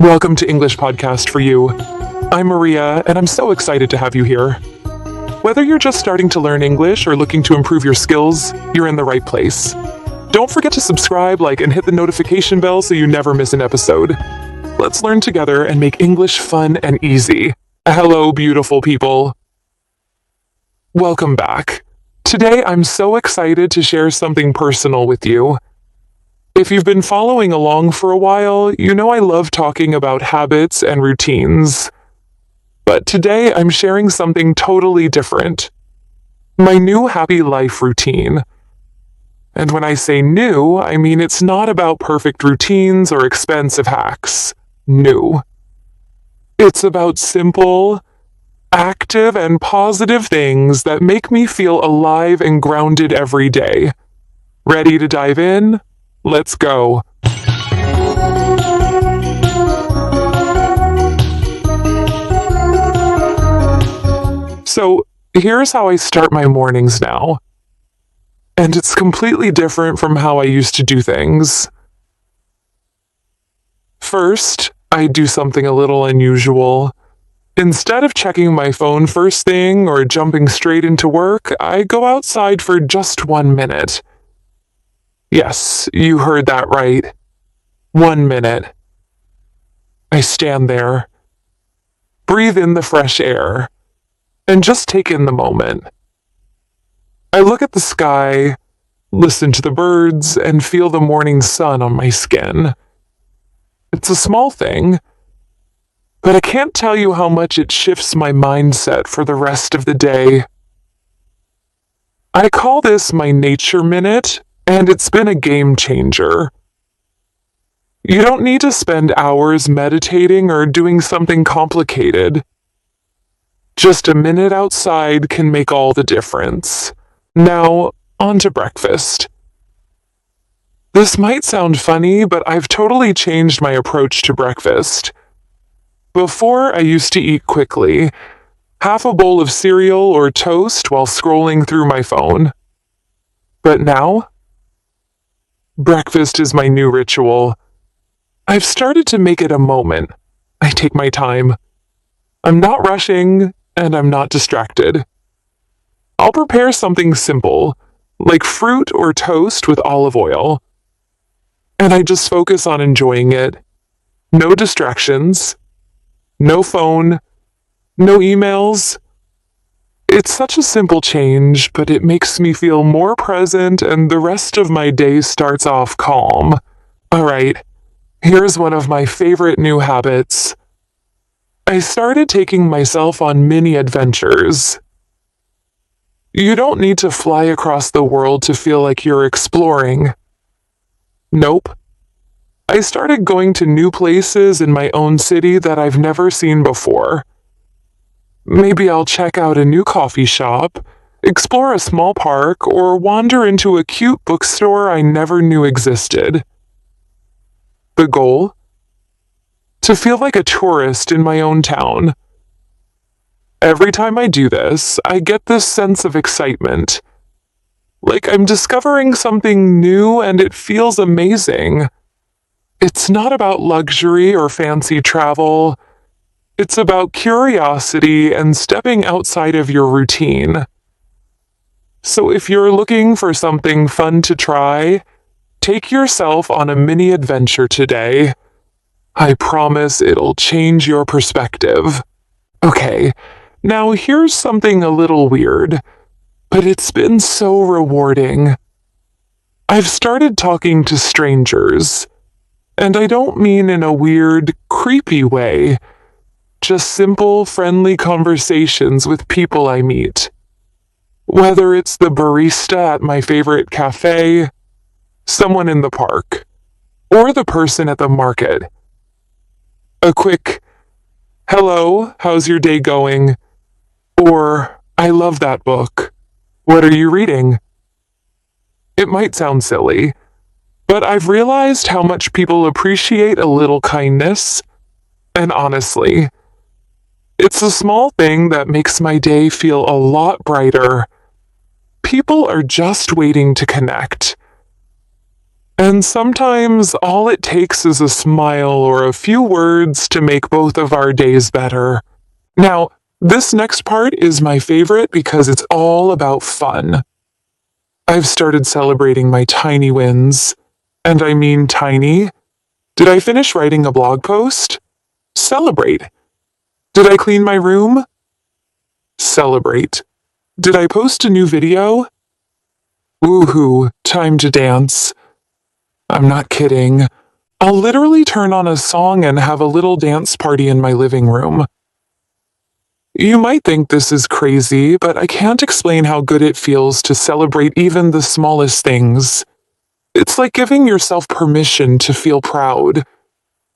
Welcome to English Podcast for You. I'm Maria, and I'm so excited to have you here. Whether you're just starting to learn English or looking to improve your skills, you're in the right place. Don't forget to subscribe, like, and hit the notification bell so you never miss an episode. Let's learn together and make English fun and easy. Hello, beautiful people. Welcome back. Today, I'm so excited to share something personal with you. If you've been following along for a while, you know I love talking about habits and routines. But today I'm sharing something totally different. My new happy life routine. And when I say new, I mean it's not about perfect routines or expensive hacks. New. It's about simple, active, and positive things that make me feel alive and grounded every day. Ready to dive in? Let's go. So, here's how I start my mornings now. And it's completely different from how I used to do things. First, I do something a little unusual. Instead of checking my phone first thing or jumping straight into work, I go outside for just 1 minute. Yes, you heard that right. 1 minute. I stand there, breathe in the fresh air, and just take in the moment. I look at the sky, listen to the birds, and feel the morning sun on my skin. It's a small thing, but I can't tell you how much it shifts my mindset for the rest of the day. I call this my nature minute, and it's been a game changer. You don't need to spend hours meditating or doing something complicated. Just a minute outside can make all the difference. Now, on to breakfast. This might sound funny, but I've totally changed my approach to breakfast. Before, I used to eat quickly, half a bowl of cereal or toast while scrolling through my phone. But now, breakfast is my new ritual. I've started to make it a moment. I take my time. I'm not rushing, and I'm not distracted. I'll prepare something simple, like fruit or toast with olive oil. And I just focus on enjoying it. No distractions. No phone. No emails. It's such a simple change, but it makes me feel more present and the rest of my day starts off calm. Alright, here's one of my favorite new habits. I started taking myself on mini adventures. You don't need to fly across the world to feel like you're exploring. Nope. I started going to new places in my own city that I've never seen before. Maybe I'll check out a new coffee shop, explore a small park, or wander into a cute bookstore I never knew existed. The goal? To feel like a tourist in my own town. Every time I do this, I get this sense of excitement. Like I'm discovering something new and it feels amazing. It's not about luxury or fancy travel. It's about curiosity and stepping outside of your routine. So if you're looking for something fun to try, take yourself on a mini adventure today. I promise it'll change your perspective. Okay, now here's something a little weird, but it's been so rewarding. I've started talking to strangers, and I don't mean in a weird, creepy way. Just simple, friendly conversations with people I meet. Whether it's the barista at my favorite cafe, someone in the park, or the person at the market. A quick, "Hello, how's your day going?" Or, "I love that book. What are you reading?" It might sound silly, but I've realized how much people appreciate a little kindness. And honestly, it's a small thing that makes my day feel a lot brighter. People are just waiting to connect. And sometimes all it takes is a smile or a few words to make both of our days better. Now, this next part is my favorite because it's all about fun. I've started celebrating my tiny wins. And I mean tiny. Did I finish writing a blog post? Celebrate. Did I clean my room? Celebrate. Did I post a new video? Woohoo, time to dance. I'm not kidding. I'll literally turn on a song and have a little dance party in my living room. You might think this is crazy, but I can't explain how good it feels to celebrate even the smallest things. It's like giving yourself permission to feel proud,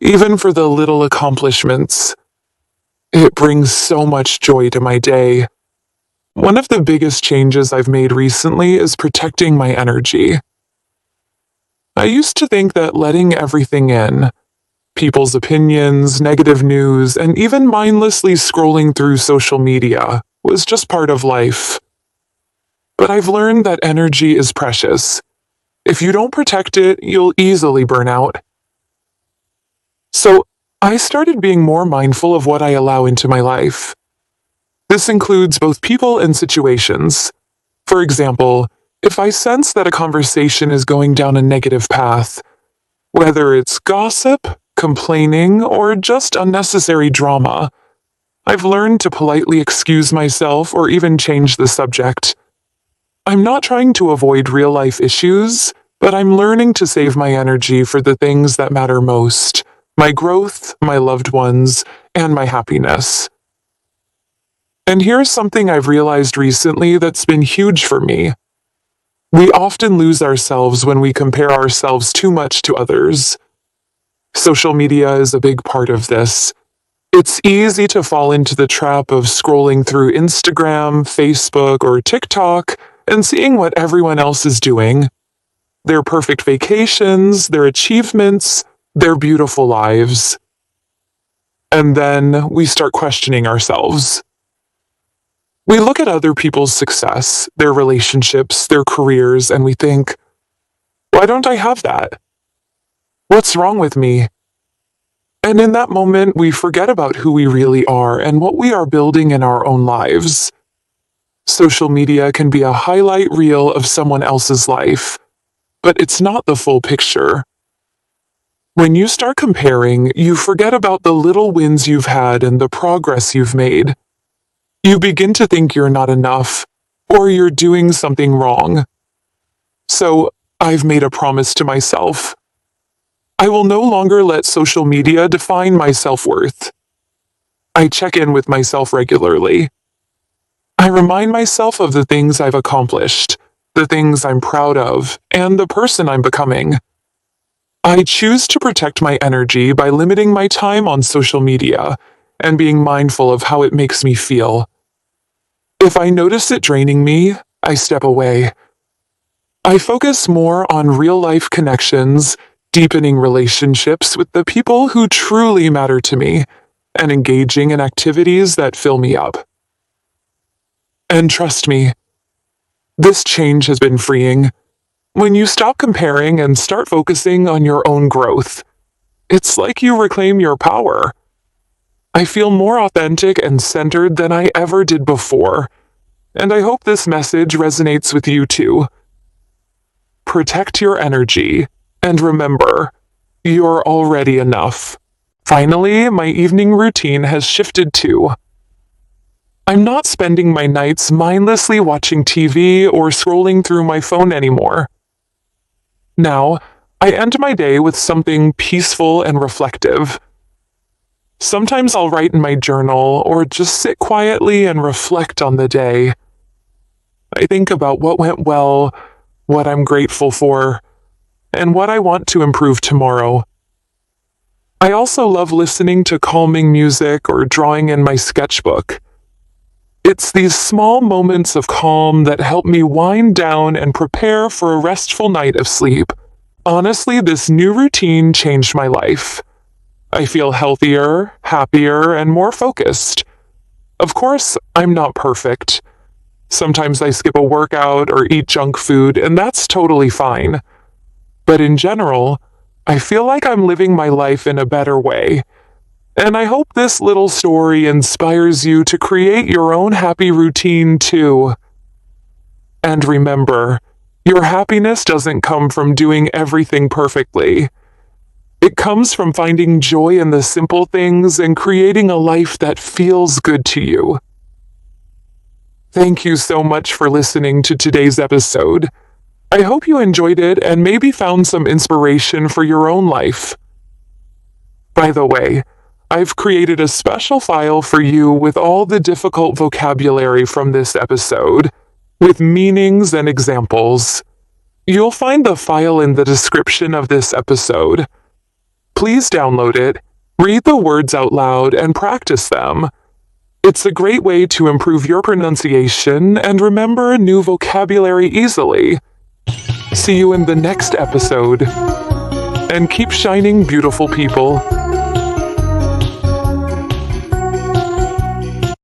even for the little accomplishments. It brings so much joy to my day. One of the biggest changes I've made recently is protecting my energy. I used to think that letting everything in, people's opinions, negative news, and even mindlessly scrolling through social media, was just part of life. But I've learned that energy is precious. If you don't protect it, you'll easily burn out. So, I started being more mindful of what I allow into my life. This includes both people and situations. For example, if I sense that a conversation is going down a negative path, whether it's gossip, complaining, or just unnecessary drama, I've learned to politely excuse myself or even change the subject. I'm not trying to avoid real-life issues, but I'm learning to save my energy for the things that matter most: my growth, my loved ones, and my happiness. And here's something I've realized recently that's been huge for me. We often lose ourselves when we compare ourselves too much to others. Social media is a big part of this. It's easy to fall into the trap of scrolling through Instagram, Facebook, or TikTok and seeing what everyone else is doing. Their perfect vacations, their achievements, their beautiful lives. And then we start questioning ourselves. We look at other people's success, their relationships, their careers, and we think, why don't I have that? What's wrong with me? And in that moment, we forget about who we really are and what we are building in our own lives. Social media can be a highlight reel of someone else's life, but it's not the full picture. When you start comparing, you forget about the little wins you've had and the progress you've made. You begin to think you're not enough, or you're doing something wrong. So, I've made a promise to myself. I will no longer let social media define my self-worth. I check in with myself regularly. I remind myself of the things I've accomplished, the things I'm proud of, and the person I'm becoming. I choose to protect my energy by limiting my time on social media and being mindful of how it makes me feel. If I notice it draining me, I step away. I focus more on real-life connections, deepening relationships with the people who truly matter to me, and engaging in activities that fill me up. And trust me, this change has been freeing. When you stop comparing and start focusing on your own growth, it's like you reclaim your power. I feel more authentic and centered than I ever did before, and I hope this message resonates with you too. Protect your energy, and remember, you're already enough. Finally, my evening routine has shifted too. I'm not spending my nights mindlessly watching TV or scrolling through my phone anymore. Now, I end my day with something peaceful and reflective. Sometimes I'll write in my journal or just sit quietly and reflect on the day. I think about what went well, what I'm grateful for, and what I want to improve tomorrow. I also love listening to calming music or drawing in my sketchbook. It's these small moments of calm that help me wind down and prepare for a restful night of sleep. Honestly, this new routine changed my life. I feel healthier, happier, and more focused. Of course, I'm not perfect. Sometimes I skip a workout or eat junk food, and that's totally fine. but in general, I feel like I'm living my life in a better way. And I hope this little story inspires you to create your own happy routine too. And remember, your happiness doesn't come from doing everything perfectly. It comes from finding joy in the simple things and creating a life that feels good to you. Thank you so much for listening to today's episode. I hope you enjoyed it and maybe found some inspiration for your own life. By the way, I've created a special file for you with all the difficult vocabulary from this episode, with meanings and examples. You'll find the file in the description of this episode. Please download it, read the words out loud, and practice them. It's a great way to improve your pronunciation and remember new vocabulary easily. See you in the next episode. And keep shining, beautiful people.